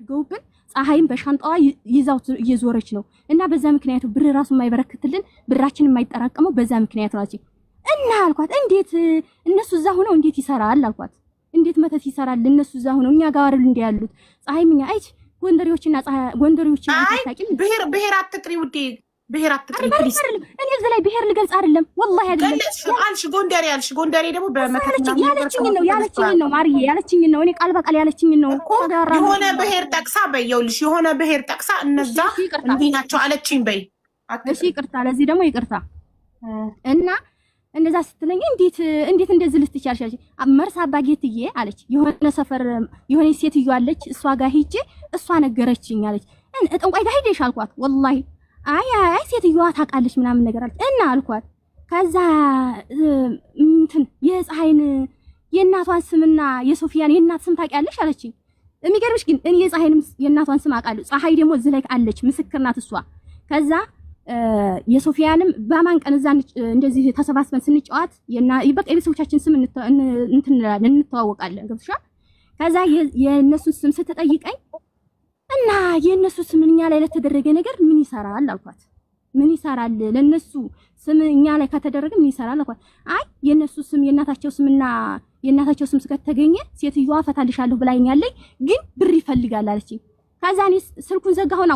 ገውብን ፀሐይን በሻንጣዋ ይዛው እየዞረች ነው እና በዛ ምክንያቱ ብር ራሱ የማይበረክትልን ብራችን የማይጠራቀመው በዛ ምክንያት ነው እና አልኳት እንዴት እነሱ እዛ ሆነው እንዴት ይሰራል አልኳት እንዴት መተት ይሰራል እነሱ እዛ ሆነው እኛ ጋር አይደል እንዴ ያሉት ፀሐይ ምኛ አይች ጎንደሬዎችና ጎንደሬዎችና ታቂም ብሄር አትጥሪ ውዴ ብሄር አትጥሪ ፕሊዝ እኔ እዚህ ላይ ብሄር ልገልጽ አይደለም ወላሂ አይደለም አልሽ ጎንደሬ ደግሞ በመተት ያለችኝ ነው ማርዬ ያለችኝ ነው እኔ ቃል በቃል ያለችኝ ነው የሆነ ብሄር ጠቅሳ በየውልሽ የሆነ ብሄር ጠቅሳ እነዛ እንዲህ ናቸው አለችኝ በይ እሺ ይቅርታ ለዚህ ደግሞ ይቅርታ እና እንደዛ ስትለኝ እንዴት እንደዚህ ልትቻልሻለሽ መርሳ አባጌትዬ አለች የሆነ ሰፈር የሆነ ሴትዮ አለች እሷ ጋር ሂጄ እሷ ነገረችኝ አለች ጠንቋይ ጋር ሄደሽ አልኳት ወላሂ አይ ሴትዮዋ ታውቃለች ምናምን ነገር አለች እና አልኳት ከዛ እንትን የፀሐይን የእናቷን ስምና የሶፊያን የእናት ስም ታውቂያለሽ አለችኝ የሚገርምሽ ግን እኔ የፀሐይንም የእናቷን ስም አውቃለሁ ፀሐይ ደግሞ እዚህ ላይ አለች ምስክር ናት እሷ ከዛ የሶፊያንም በማን ቀን እዛ እንደዚህ ተሰባስበን ስንጫወት በቃ የቤተሰቦቻችን ስም እንትን እንተዋወቃለን ገብቶሻል ከዛ የእነሱን ስም ስትጠይቀኝ እና የእነሱ ስም እኛ ላይ ለተደረገ ነገር ምን ይሰራል አልኳት ምን ይሰራል ለነሱ ስም እኛ ላይ ከተደረገ ምን ይሰራል አልኳት አይ የእነሱ ስም የእናታቸው ስምና የእናታቸው ስም ከተገኘ ሴትዮዋ ፈታልሻለሁ ብላኛለች ግን ብር ይፈልጋል አለችኝ ከዛ እኔ ስልኩን ዘጋሁና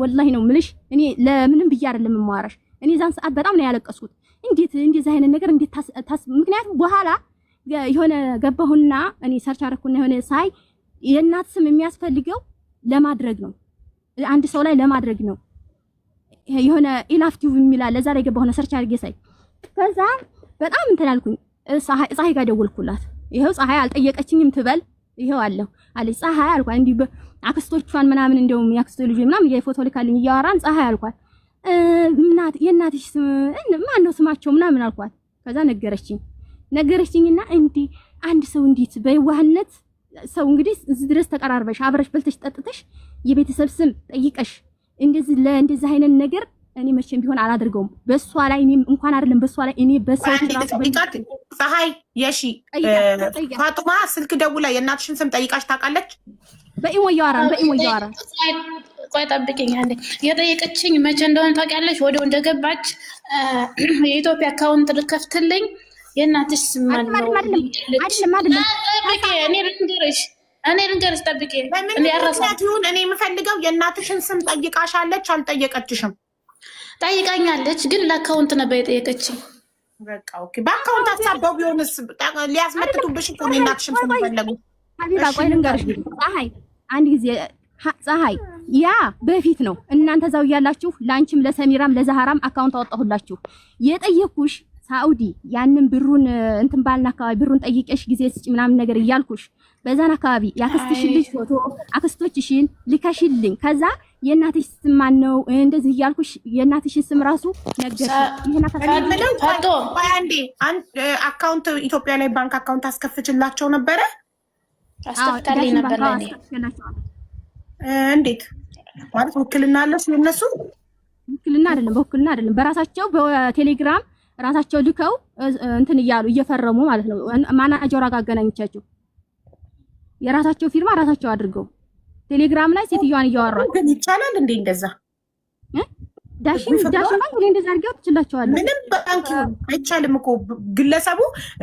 ወላሂ ነው ምልሽ እኔ ለምንም ብዬ አይደለም የማወራሽ እኔ ዛን ሰዓት በጣም ነው ያለቀስኩት እንዴት እንደዚህ አይነት ነገር እንዴት ምክንያቱም በኋላ የሆነ ገባሁና እኔ ሰርች አደረኩና የሆነ ሳይ የእናት ስም የሚያስፈልገው ለማድረግ ነው አንድ ሰው ላይ ለማድረግ ነው የሆነ ኢላፍቲቭ የሚላል ለዛ ላይ ገባሁና ሰርች አድርጌ ሳይ ከዛ በጣም እንትን አልኩኝ ፀሐይ ጋር ደወልኩላት ይሄው ፀሐይ አልጠየቀችኝም ትበል ይሄው አለው አለች ፀሐይ አልኳት እንዲ አክስቶቿን ምናምን እንደውም ያክስቶ ልጅ ምናምን የፎቶ ልካልኝ እያወራን ፀሐይ አልኳት የእናትሽ ስም ማን ነው ስማቸው ምናምን አልኳት ከዛ ነገረችኝና እንዲ አንድ ሰው እንዴት በየዋህነት ሰው እንግዲህ እዚህ ድረስ ተቀራርበሽ አብረሽ በልተሽ ጠጥተሽ የቤተሰብ ስም ጠይቀሽ እንደዚህ አይነት ነገር እኔ መቼም ቢሆን አላደርገውም በሷ ላይ እኔ እንኳን አይደለም በሷ ላይ እኔ በሰው ራሱ ፀሐይ የሺ ፋጡማ ስልክ ደውላ የእናትሽን ስም ጠይቃሽ ታውቃለች በኢሞ እያወራን ቆይ ጠብቂኝ አንዴ የጠየቀችኝ መቼ እንደሆነ ታውቂያለሽ ወዲያው እንደገባች የኢትዮጵያ አካውንት ልከፍትልኝ የእናትሽ ስም ማለት ነው አይደለም እኔ ልንገርሽ ጠብቂ እኔ አራሳቱን እኔ የምፈልገው የእናትሽን ስም ጠይቃሻለች አልጠየቀችሽም ጠይቃኛለች ግን ለአካውንት ነበር የጠየቀችኝ በቃ ኦኬ በአካውንት አሳበው ቢሆንስ ሊያስመጥቱብሽ እኮ ነው እናትሽን ስም ፈለጉ ሀቢባ ቆይ ልንገርሽ ፀሐይ አንድ ጊዜ ፀሐይ ያ በፊት ነው እናንተ እዛው ያላችሁ ላንቺም ለሰሚራም ለዛሃራም አካውንት አወጣሁላችሁ የጠየኩሽ ሳኡዲ ያንን ብሩን እንትን ባልና አካባቢ ብሩን ጠይቀሽ ጊዜ ስጭ ምናምን ነገር እያልኩሽ በዛን አካባቢ ያክስትሽን ልጅ ፎቶ አክስቶችሽን ልከሽልኝ ከዛ የእናትሽ ስም ማን ነው እንደዚህ እያልኩሽ የእናትሽን ስም ራሱ ነገር ይሄና ፈቶ አንዴ አካውንት ኢትዮጵያ ላይ ባንክ አካውንት አስከፍችላቸው ነበረ አስከፍታለኝ ነበር ለኔ እንዴት ማለት ውክልና አለሽ የነሱ ውክልና አይደለም በራሳቸው በቴሌግራም ራሳቸው ልከው እንትን እያሉ እየፈረሙ ማለት ነው ማናጀሯ ጋር አገናኝቻቸው የራሳቸው ፊርማ ራሳቸው አድርገው ቴሌግራም ላይ ሴትዮዋን እያወራች ግን ይቻላል እንዴ እንደዛ ዳሽን ባንክ እንደዛ አድርገው ትችላቸዋል ምንም ባንክ አይቻልም እኮ ግለሰቡ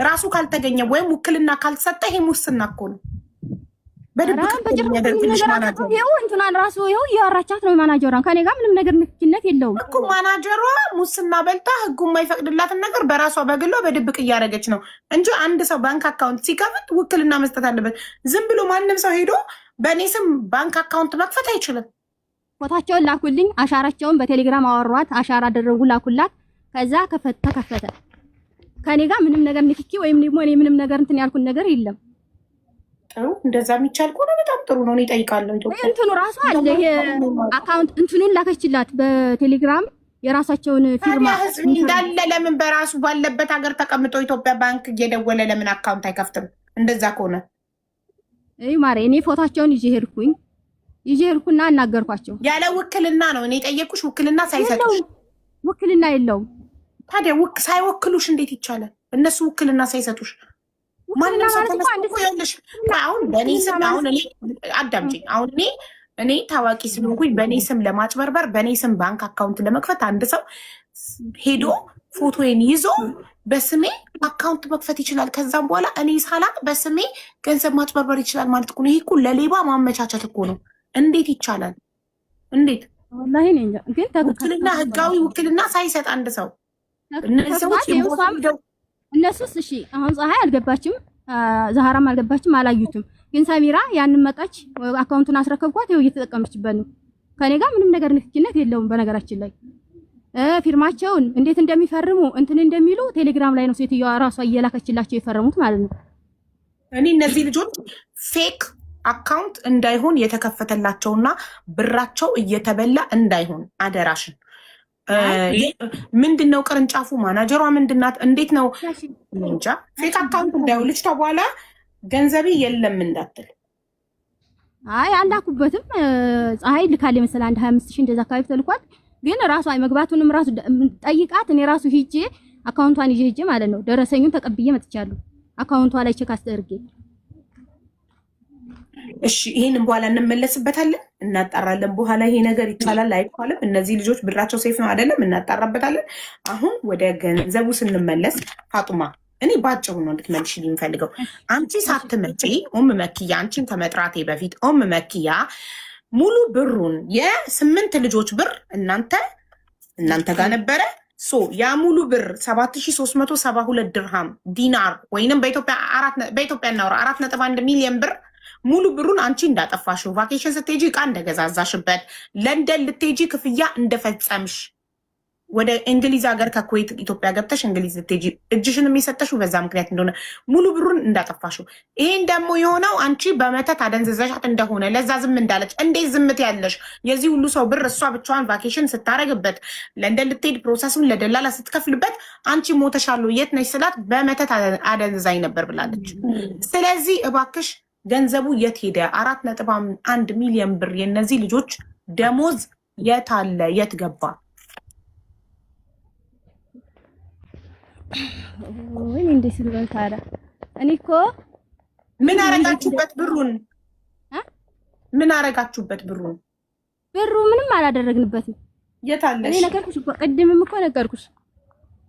ራሱ ካልተገኘ ወይም ውክልና ካልተሰጠ ይሄ ሙስና እኮ ነው በድብቅ የሚያደርግልሽ ማናጀር ይሄው እንትናን ራሱ ይሄው እያወራቻት ነው ማናጀሯን ከኔ ጋር ምንም ነገር ንክኪነት የለውም እኮ ማናጀሯ ሙስና በልታ ህጉ የማይፈቅድላትን ነገር በራሷ በግሏ በድብቅ እያደረገች ነው እንጂ አንድ ሰው ባንክ አካውንት ሲከፍት ውክልና መስጠት አለበት ዝም ብሎ ማንም ሰው ሄዶ በእኔ ስም ባንክ አካውንት መክፈት አይችልም ፎታቸውን ላኩልኝ አሻራቸውን በቴሌግራም አወሯት አሻራ አደረጉ ላኩላት ከዛ ተከፈተ ከኔ ጋር ምንም ነገር ንክኪ ወይም ደግሞ እኔ ምንም ነገር እንትን ያልኩን ነገር የለም ጥሩ እንደዛ የሚቻል ከሆነ በጣም ጥሩ ነው። እኔ እጠይቃለሁ። ኢትዮጵያ እንትኑ ራሱ አለ ይሄ አካውንት እንትኑን ላከችላት በቴሌግራም የራሳቸውን ፊርማ ህዝብ እንዳለ ለምን በራሱ ባለበት ሀገር ተቀምጦ ኢትዮጵያ ባንክ እየደወለ ለምን አካውንት አይከፍትም? እንደዛ ከሆነ እይ ማሬ እኔ ፎቶአቸውን ይዤ ሄድኩና አናገርኳቸው። ያለ ውክልና ነው እኔ ጠየቅኩሽ። ውክልና ሳይሰጡሽ ውክልና የለውም። ታዲያ ሳይወክሉሽ እንዴት ይቻላል? እነሱ ውክልና ሳይሰጡሽ ማንም ሰው ተነስቶ ያለሽ አሁን በእኔ ስም አሁን እኔ አዳምጪኝ። አሁን እኔ ታዋቂ ስለሆንኩኝ በእኔ ስም ለማጭበርበር በእኔ ስም ባንክ አካውንት ለመክፈት አንድ ሰው ሄዶ ፎቶዬን ይዞ በስሜ አካውንት መክፈት ይችላል። ከዛም በኋላ እኔ ሳላቅ በስሜ ገንዘብ ማጭበርበር ይችላል ማለት እኮ ነው። ይሄ እኮ ለሌባ ማመቻቸት እኮ ነው። እንዴት ይቻላል? እንዴት ወላሂ ነኝ ግን ውክልና ህጋዊ ውክልና ሳይሰጥ አንድ ሰው እነዚህ ሰዎች እነሱስ እሺ፣ አሁን ፀሐይ አልገባችም፣ ዛህራም አልገባችም፣ አላዩትም። ግን ሰሚራ ያንን መጣች፣ አካውንቱን አስረከብኳት፣ ይኸው እየተጠቀመችበት ነው። ከኔ ጋር ምንም ነገር ንክኪነት የለውም። በነገራችን ላይ ፊርማቸውን እንዴት እንደሚፈርሙ እንትን እንደሚሉ ቴሌግራም ላይ ነው ሴትዮዋ ራሷ እየላከችላቸው የፈረሙት ማለት ነው። እኔ እነዚህ ልጆች ፌክ አካውንት እንዳይሆን የተከፈተላቸውና ብራቸው እየተበላ እንዳይሆን አደራሽን። ምንድነው ቅርንጫፉ? ማናጀሯ ምንድናት? እንዴት ነው? እንጃ። ፌክ አካውንት እንዳይሆን ልጅቷ በኋላ ገንዘቤ የለም እንዳትል። አይ አላኩበትም። ፀሐይ ልካለ መሰለ 125 ሺህ እንደዛ አካባቢ ተልኳት። ግን ራሷ መግባቱንም ራሱ ጠይቃት እኔ ራሱ ሂጄ አካውንቷን ይዤ ሂጄ ማለት ነው ደረሰኙን ተቀብዬ መጥቻለሁ። አካውንቷ ላይ ቼክ አስደርጌ። እሺ ይሄንን በኋላ እንመለስበታለን፣ እናጣራለን። በኋላ ይሄ ነገር ይቻላል አይቻልም፣ እነዚህ ልጆች ብራቸው ሴፍ ነው አይደለም፣ እናጣራበታለን። አሁን ወደ ገንዘቡ ስንመለስ ፋጡማ እኔ ባጭሩ ነው እንድትመልሽልኝ የምፈልገው። አንቺ ሳትመጪ መኪያ አንቺን ከመጥራቴ በፊት መኪያ ሙሉ ብሩን የ8 ልጆች ብር እናንተ ጋር ነበረ። ያ ሙሉ ብር 7372 ድርሃም ዲናር ወይንም በኢትዮጵያ እናውራ 4.1 ሚሊዮን ብር ሙሉ ብሩን አንቺ እንዳጠፋሽው፣ ቫኬሽን ስትሄጂ እቃ እንደገዛዛሽበት፣ ለንደን ልትሄጂ ክፍያ እንደፈጸምሽ፣ ወደ እንግሊዝ ሀገር ከኩዌት ኢትዮጵያ ገብተሽ እንግሊዝ ልትሄጂ እጅሽን የሚሰጠሽው በዛ ምክንያት እንደሆነ ሙሉ ብሩን እንዳጠፋሽው። ይሄን ደግሞ የሆነው አንቺ በመተት አደንዝዘሻት እንደሆነ ለዛ ዝም እንዳለች። እንዴት ዝምት ያለሽ? የዚህ ሁሉ ሰው ብር እሷ ብቻዋን ቫኬሽን ስታረግበት፣ ለንደን ልትሄድ ፕሮሰሱን ለደላላ ስትከፍልበት አንቺ ሞተሻሉ የት ነሽ ስላት በመተት አደንዝዛኝ ነበር ብላለች። ስለዚህ እባክሽ ገንዘቡ የት ሄደ? 4.1 ሚሊዮን ብር የነዚህ ልጆች ደሞዝ የት አለ? የት ገባ? ወይ እንዴት ልበል ታዲያ? እኔ እኮ ምን አረጋችሁበት ብሩን? ምን አረጋችሁበት ብሩን? ብሩ ምንም አላደረግንበትም። የት አለሽ? እኔ ነገርኩሽ እኮ ቅድምም እኮ ነገርኩሽ።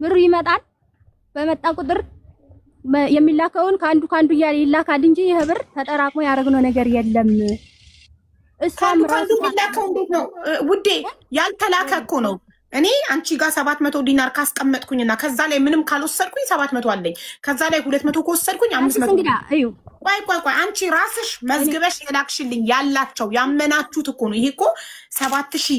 ብሩ ይመጣል፣ በመጣ ቁጥር የሚላከውን ከአንዱ እያለ ይላካል እንጂ ይሄ ብር ተጠራቅሞ ያደረግነው ነገር የለም። እሷም ራሱ የሚላከው እንዴት ነው ውዴ? ያልተላከ እኮ ነው። እኔ አንቺ ጋር 700 ዲናር ካስቀመጥኩኝና ከዛ ላይ ምንም ካልወሰድኩኝ 700 አለኝ። ከዛ ላይ 200 ከወሰድኩኝ 500 እንግዳ እዩ። ቆይ አንቺ ራስሽ መዝግበሽ የላክሽልኝ ያላቸው ያመናችሁት እኮ ነው። ይሄ እኮ 7000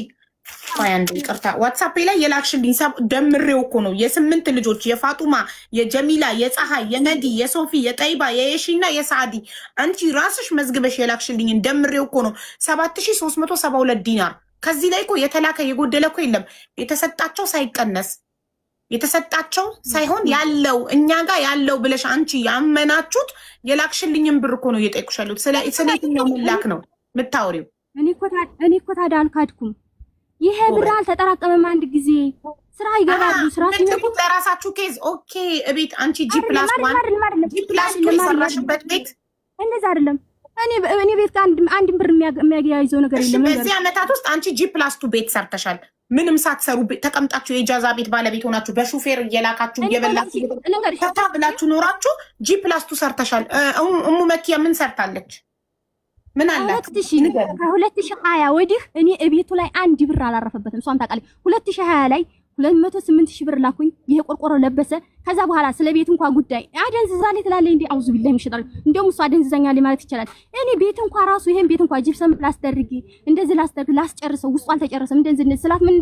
አንድ ይቅርታ ዋትሳፕ ላይ የላክሽልኝ ደምሬው እኮ ነው። የ8 ልጆች የፋጡማ፣ የጀሚላ፣ የፀሐይ፣ የነዲ፣ የሶፊ፣ የጠይባ፣ የየሺና የሳዲ አንቺ ራስሽ መዝግበሽ የላክሽልኝ ደምሬው እኮ ነው 7372 ዲናር። ከዚህ ላይ እኮ የተላከ የጎደለ እኮ የለም። የተሰጣቸው ሳይቀነስ የተሰጣቸው ሳይሆን ያለው እኛ ጋር ያለው ብለሽ አንቺ ያመናችሁት የላክሽልኝን ብር እኮ ነው እየጠየኩሽ ያሉት። ስለየትኛው መላክ ነው የምታወሪው? እኔ እኮ ታዲያ አልካድኩም። ይሄ ብር አልተጠራቀመም። አንድ ጊዜ ስራ ይገባሉ። ስራ ሲመጡ ለራሳችሁ ኬዝ ኦኬ። እቤት አንቺ ጂ+1 የሰራሽበት ቤት እንደዛ አይደለም። እኔ ቤት ጋር አንድ ብር የሚያያይዘው ነገር የለም። በዚህ ዓመታት ውስጥ አንቺ ጂ+2 ቤት ሰርተሻል። ምንም ሳትሰሩ ተቀምጣችሁ የኢጃዛ ቤት ባለቤት ሆናችሁ በሹፌር እየላካችሁ እየበላችሁ ፈታ ብላችሁ ኖራችሁ ጂ+2 ሰርተሻል። መኪያ ምን ሰርታለች? ምን አላት? ከ2020 ወዲህ እኔ እቤቱ ላይ አንድ ብር አላረፈበትም። እሷም ታውቃለች። 2020 ላይ 208 ሺህ ብር ላኩኝ። ይሄ ቆርቆሮ ለበሰ። ከዛ በኋላ ስለ ቤት እንኳን ጉዳይ አደንዝዛለች ትላለች። እንዴ አውዙ ቢላሂ ሚሽጣል። እንደውም እሷ አደንዝዛኛለች ማለት ይቻላል። እኔ ቤት እንኳን ራሱ ይሄን ቤት እንኳን ጂፕሰም ላስደርጊ እንደዚህ ላስጨርሰው ውስጡ አልተጨረሰም እንደዚህ ስላት ምን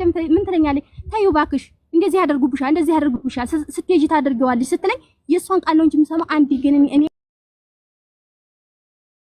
ትለኛለች? ታዩ ባክሽ እንደዚህ ያደርጉብሻል፣ እንደዚህ ያደርጉብሻል ስትሄጂ ታደርገዋለች ስትለኝ የእሷን ቃል ነው እንጂ የምሰማው አንድ ግን እኔ